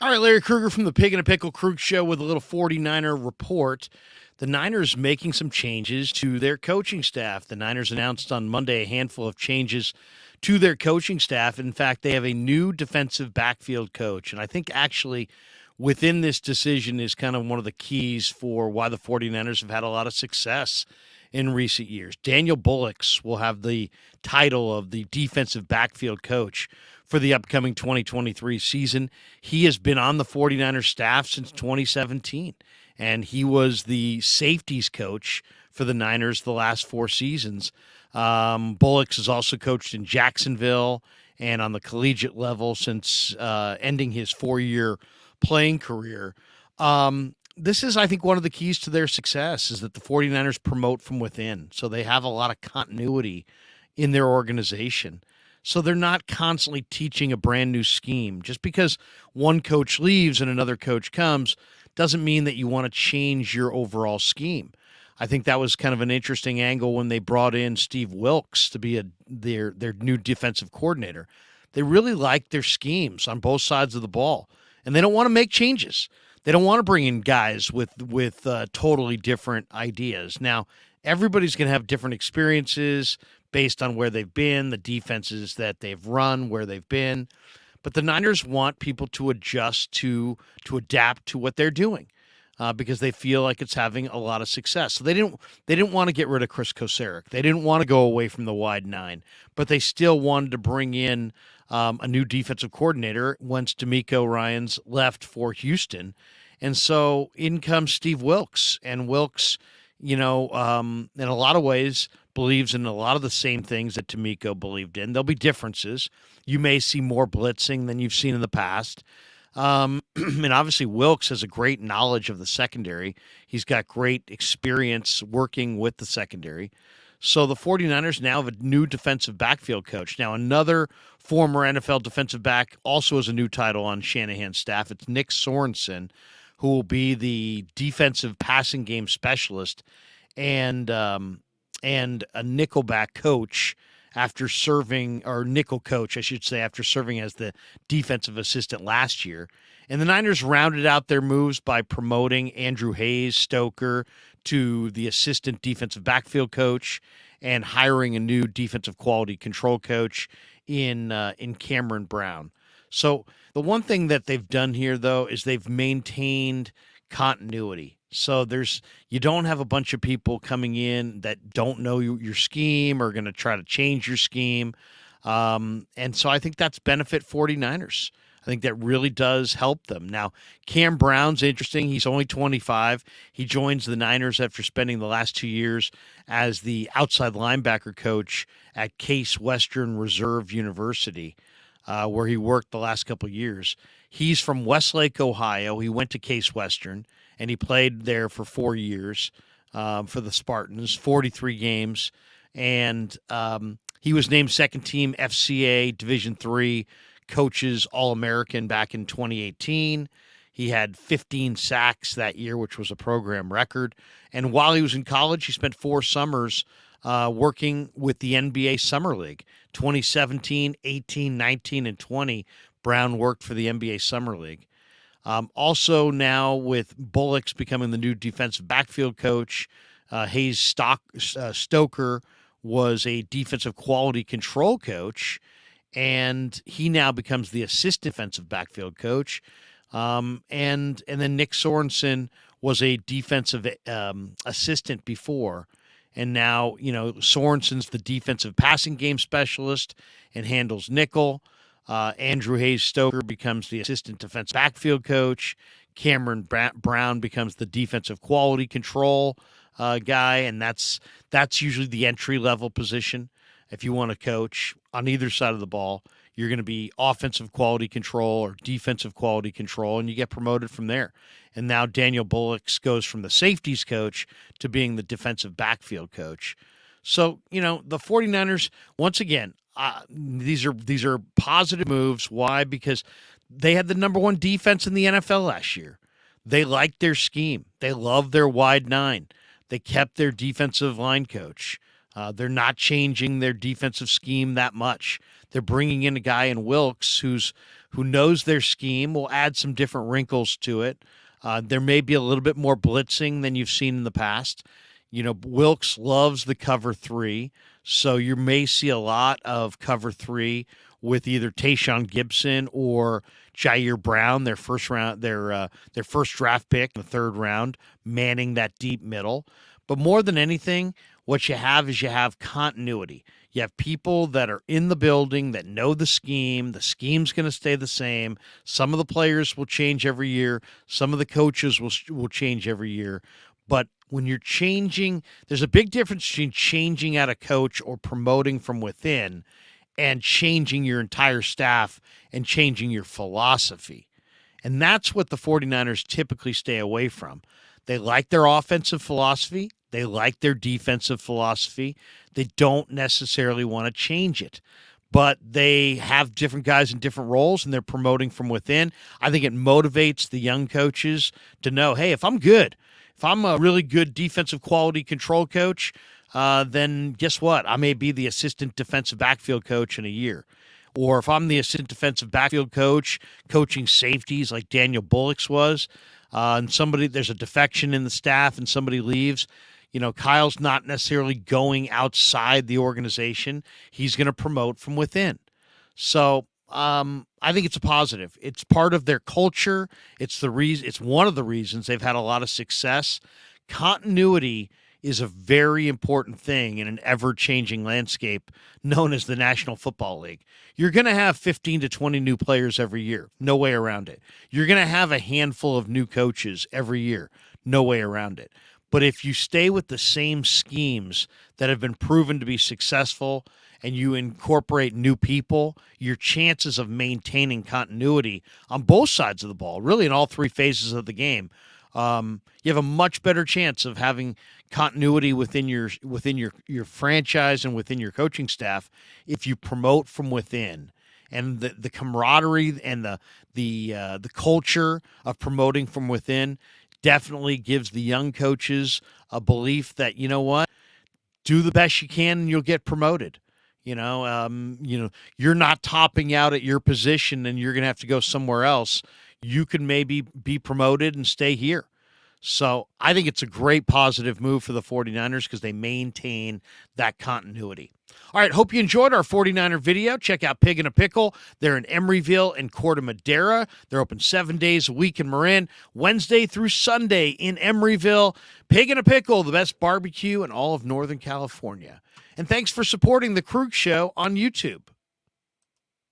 All right, Larry Krueger from the Pig and a Pickle Krug Show with a little 49er report. The Niners making some changes to their coaching staff. The Niners announced on Monday a handful of changes to their coaching staff. In fact, they have a new defensive backfield coach. And I think actually within this decision is kind of one of the keys for why the 49ers have had a lot of success in recent years. Daniel Bullocks will have the title of the defensive backfield coach for the upcoming 2023 season. He has been on the 49ers staff since 2017, and he was the safeties coach for the Niners the last four seasons. Bullocks has also coached in Jacksonville and on the collegiate level since ending his four-year playing career. This is, I think, one of the keys to their success is that the 49ers promote from within. So they have a lot of continuity in their organization. So they're not constantly teaching a brand new scheme. Just because one coach leaves and another coach comes doesn't mean that you want to change your overall scheme. I think that was kind of an interesting angle when they brought in Steve Wilkes to be their new defensive coordinator. They really like their schemes on both sides of the ball, and they don't want to make changes. They don't want to bring in guys with totally different ideas. Now, everybody's going to have different experiences based on where they've been, the defenses that they've run, where they've been. But the Niners want people to adjust to adapt to what they're doing because they feel like it's having a lot of success. So they didn't want to get rid of Chris Kocurek. They didn't want to go away from the wide nine, but they still wanted to bring in a new defensive coordinator once D'Amico Ryans left for Houston. And so in comes Steve Wilkes. And Wilkes, in a lot of ways, believes in a lot of the same things that D'Amico believed in. There'll be differences. You may see more blitzing than you've seen in the past. And obviously, Wilkes has a great knowledge of the secondary. He's got great experience working with the secondary. So the 49ers now have a new defensive backfield coach. Now, another former NFL defensive back also has a new title on Shanahan's staff. It's Nick Sorensen, who will be the defensive passing game specialist and a nickelback coach after serving, or nickel coach, I should say, after serving as the defensive assistant last year. And the Niners rounded out their moves by promoting Andrew Hayes-Stoker to the assistant defensive backfield coach and hiring a new defensive quality control coach in Cameron Brown. So the one thing that they've done here, though, is they've maintained continuity. So you don't have a bunch of people coming in that don't know your scheme or going to try to change your scheme. And so I think that's benefit 49ers. I think that really does help them. Now, Cam Brown's interesting. He's only 25. He joins the Niners after spending the last 2 years as the outside linebacker coach at Case Western Reserve University, where he worked the last couple of years. He's from Westlake, Ohio. He went to Case Western, and he played there for 4 years for the Spartans, 43 games. And he was named second-team FCA Division III Coaches All-American back in 2018. He had 15 sacks that year, which was a program record. And while he was in college, he spent 4 summers working with the NBA Summer League. 2017, 18, 19, and 20, Brown worked for the NBA Summer League. Also now with Bullocks becoming the new defensive backfield coach, Hayes-Stoker was a defensive quality control coach, and he now becomes the assistant defensive backfield coach. And then Nick Sorensen was a defensive assistant before. And now, Sorensen's the defensive passing game specialist and handles nickel. Andrew Hayes-Stoker becomes the assistant defensive backfield coach. Cameron Brown becomes the defensive quality control guy, and that's usually the entry-level position. If you want to coach on either side of the ball, you're going to be offensive quality control or defensive quality control, and you get promoted from there. And now Daniel Bullocks goes from the safeties coach to being the defensive backfield coach. So, the 49ers, once again, these are positive moves. Why? Because they had the number one defense in the NFL last year. They liked their scheme. They loved their wide nine. They kept their defensive line coach. They're not changing their defensive scheme that much. They're bringing in a guy in Wilkes who's who knows their scheme, will add some different wrinkles to it. There may be a little bit more blitzing than you've seen in the past. Wilkes loves the cover three, so you may see a lot of cover three with either Tayshaun Gibson or Jair Brown, their first draft pick in the third round, manning that deep middle. But more than anything, what you have is you have continuity. You have people that are in the building that know the scheme. The scheme's going to stay the same. Some of the players will change every year. Some of the coaches will change every year. But when you're changing, there's a big difference between changing out a coach or promoting from within and changing your entire staff and changing your philosophy. And that's what the 49ers typically stay away from. They like their offensive philosophy. They like their defensive philosophy. They don't necessarily want to change it. But they have different guys in different roles, and they're promoting from within. I think it motivates the young coaches to know, hey, if I'm good, if I'm a really good defensive quality control coach, then guess what? I may be the assistant defensive backfield coach in a year. Or if I'm the assistant defensive backfield coach, coaching safeties like Daniel Bullocks was, and there's a defection in the staff and somebody leaves, Kyle's not necessarily going outside the organization. He's going to promote from within. So I think it's a positive. It's part of their culture. It's one of the reasons they've had a lot of success. Continuity is a very important thing in an ever-changing landscape known as the National Football League. You're going to have 15 to 20 new players every year. No way around it. You're going to have a handful of new coaches every year. No way around it. But if you stay with the same schemes that have been proven to be successful and you incorporate new people, your chances of maintaining continuity on both sides of the ball, really in all three phases of the game, you have a much better chance of having continuity within your franchise and within your coaching staff if you promote from within. And the camaraderie and the culture of promoting from within definitely gives the young coaches a belief that, you know what, do the best you can and you'll get promoted. You're not topping out at your position and you're going to have to go somewhere else. You can maybe be promoted and stay here. So I think it's a great positive move for the 49ers because they maintain that continuity. All right, hope you enjoyed our 49er video. Check out Pig in a Pickle. They're in Emeryville and Corte Madera. They're open 7 days a week in Marin, Wednesday through Sunday in Emeryville. Pig in a Pickle, the best barbecue in all of Northern California. And thanks for supporting The Krueger Show on YouTube.